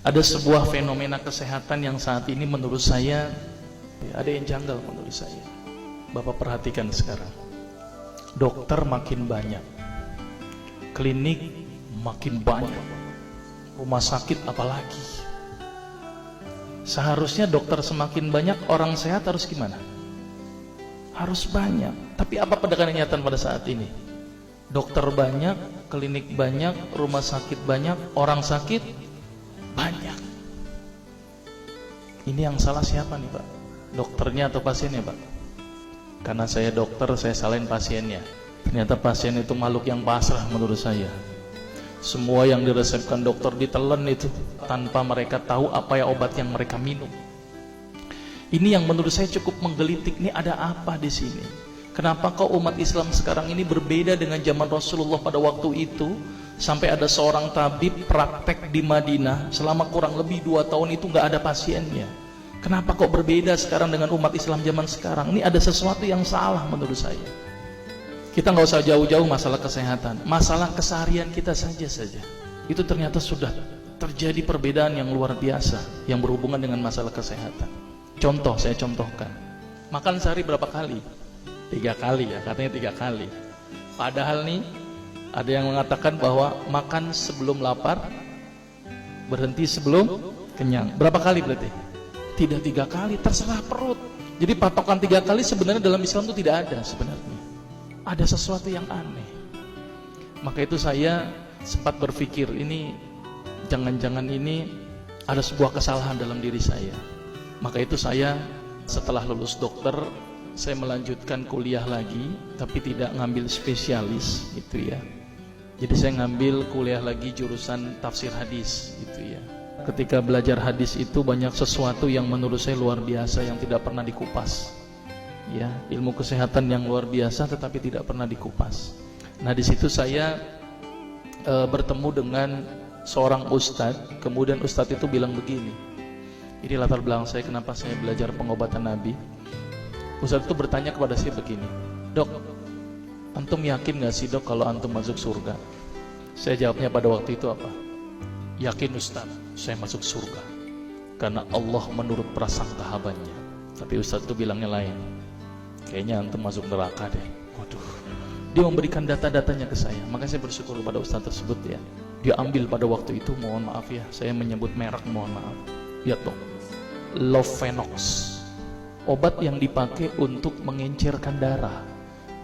Ada sebuah fenomena kesehatan yang saat ini menurut saya ada yang janggal menurut saya. Bapak perhatikan sekarang. Dokter makin banyak, klinik makin banyak, rumah sakit apalagi. Seharusnya dokter semakin banyak, orang sehat harus gimana? Harus banyak. Tapi apa kenyataan pada saat ini? Dokter banyak, klinik banyak, rumah sakit banyak, orang sakit banyak. Ini yang salah siapa nih Pak? Dokternya atau pasiennya Pak? Karena saya dokter, saya salahin pasiennya. Ternyata pasien itu makhluk yang pasrah menurut saya. Semua yang diresepkan dokter ditelan itu tanpa mereka tahu apa ya obat yang mereka minum. Ini yang menurut saya cukup menggelitik. Nih ada apa di sini? Kenapa kok umat Islam sekarang ini berbeda dengan zaman Rasulullah pada waktu itu? Sampai ada seorang tabib praktek di Madinah selama kurang lebih 2 tahun itu nggak ada pasiennya. Kenapa kok berbeda sekarang dengan umat Islam zaman sekarang? Ini ada sesuatu yang salah menurut saya. Kita nggak usah jauh-jauh masalah kesehatan, masalah keseharian kita saja. Itu ternyata sudah terjadi perbedaan yang luar biasa yang berhubungan dengan masalah kesehatan. Contoh, saya contohkan. Makan sehari berapa kali? 3 kali ya, katanya 3 kali. Padahal nih, ada yang mengatakan bahwa makan sebelum lapar, berhenti sebelum kenyang. Berapa kali berarti? Tidak 3 kali, terserah perut. Jadi patokan 3 kali sebenarnya dalam Islam itu tidak ada sebenarnya. Ada sesuatu yang aneh. Maka itu saya sempat berpikir, ini jangan-jangan ini ada sebuah kesalahan dalam diri saya. Maka itu saya setelah lulus dokter, saya melanjutkan kuliah lagi, tapi tidak ngambil spesialis gitu ya. Jadi saya ngambil kuliah lagi jurusan tafsir hadis gitu ya. Ketika belajar hadis itu banyak sesuatu yang menurut saya luar biasa yang tidak pernah dikupas. Ya, ilmu kesehatan yang luar biasa tetapi tidak pernah dikupas. Nah, di situ saya bertemu dengan seorang ustadz. Kemudian ustadz itu bilang begini. Ini latar belakang saya kenapa saya belajar pengobatan Nabi. Ustadz itu bertanya kepada saya begini, "Dok, antum yakin gak sih dok kalau antum masuk surga?" Saya jawabnya pada waktu itu apa? "Yakin Ustadz, saya masuk surga karena Allah menurut prasangka hambanya." Tapi Ustadz itu bilangnya lain. "Kayaknya antum masuk neraka deh." Waduh. Dia memberikan data-datanya ke saya. Maka saya bersyukur kepada Ustadz tersebut ya. Dia ambil pada waktu itu, mohon maaf ya, saya menyebut merek, mohon maaf. Lihat dok, Lovenox, obat yang dipakai untuk mengencerkan darah.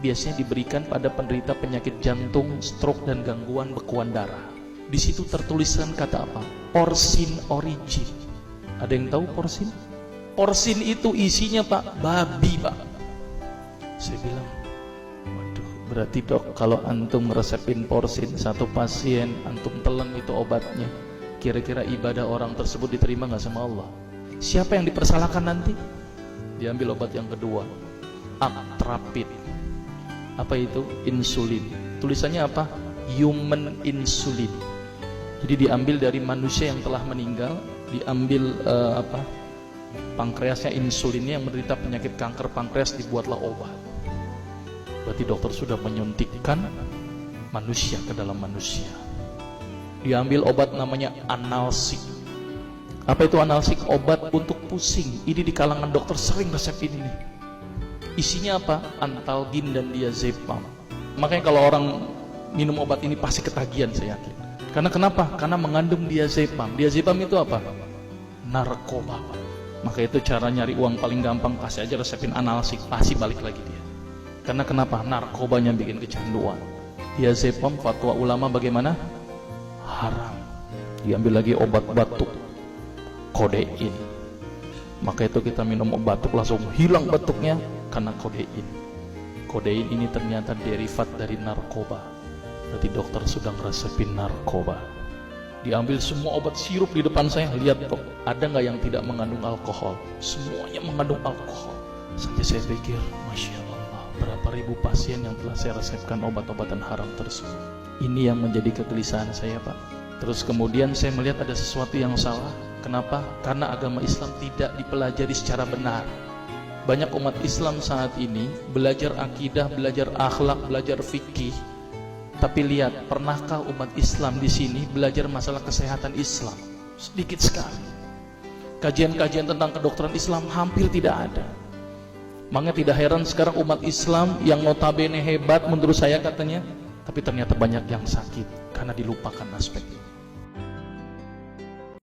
Biasanya diberikan pada penderita penyakit jantung, stroke dan gangguan bekuan darah. Di situ tertuliskan kata apa? Porsin origin. Ada yang tahu porsin? Porsin itu isinya Pak, babi Pak. Saya bilang, waduh, berarti dok kalau antum resepin porsin satu pasien, antum telan itu obatnya, kira-kira ibadah orang tersebut diterima gak sama Allah? Siapa yang dipersalahkan nanti? Diambil obat yang kedua, Actrapid. Apa itu? Insulin. Tulisannya apa? Human insulin. Jadi diambil dari manusia yang telah meninggal, diambil pankreasnya, insulinnya, yang menderita penyakit kanker pankreas, dibuatlah obat. Berarti dokter sudah menyuntikkan manusia ke dalam manusia. Diambil obat namanya analsik. Apa itu analsik? Obat untuk pusing. Ini di kalangan dokter sering resepin ini. Isinya apa? Antalgin dan diazepam. Makanya kalau orang minum obat ini pasti ketagihan, saya yakin. Karena kenapa? Karena mengandung diazepam. Diazepam itu apa? Narkoba. Maka itu cara nyari uang paling gampang, kasih aja resepin analsik, pasti balik lagi dia. Karena kenapa? Narkobanya bikin kecanduan. Diazepam, fatwa ulama bagaimana? Haram. Diambil lagi obat batuk, kodein. Maka itu kita minum obat batuk langsung hilang batuknya karena kodein. Kodein ini ternyata derivat dari narkoba. Berarti dokter sudah ngeresepin narkoba. Diambil semua obat sirup di depan saya. Lihat dok, ada nggak yang tidak mengandung alkohol? Semuanya mengandung alkohol. Sampai saya pikir, Masya Allah, berapa ribu pasien yang telah saya resepkan obat-obatan haram tersebut. Ini yang menjadi kegelisahan saya Pak. Terus kemudian saya melihat ada sesuatu yang salah. Kenapa? Karena agama Islam tidak dipelajari secara benar. Banyak umat Islam saat ini belajar akidah, belajar akhlak, belajar fikih. Tapi lihat, pernahkah umat Islam di sini belajar masalah kesehatan Islam? Sedikit sekali. Kajian-kajian tentang kedokteran Islam hampir tidak ada. Makanya tidak heran sekarang umat Islam yang notabene hebat menurut saya katanya, tapi ternyata banyak yang sakit karena dilupakan aspek ini.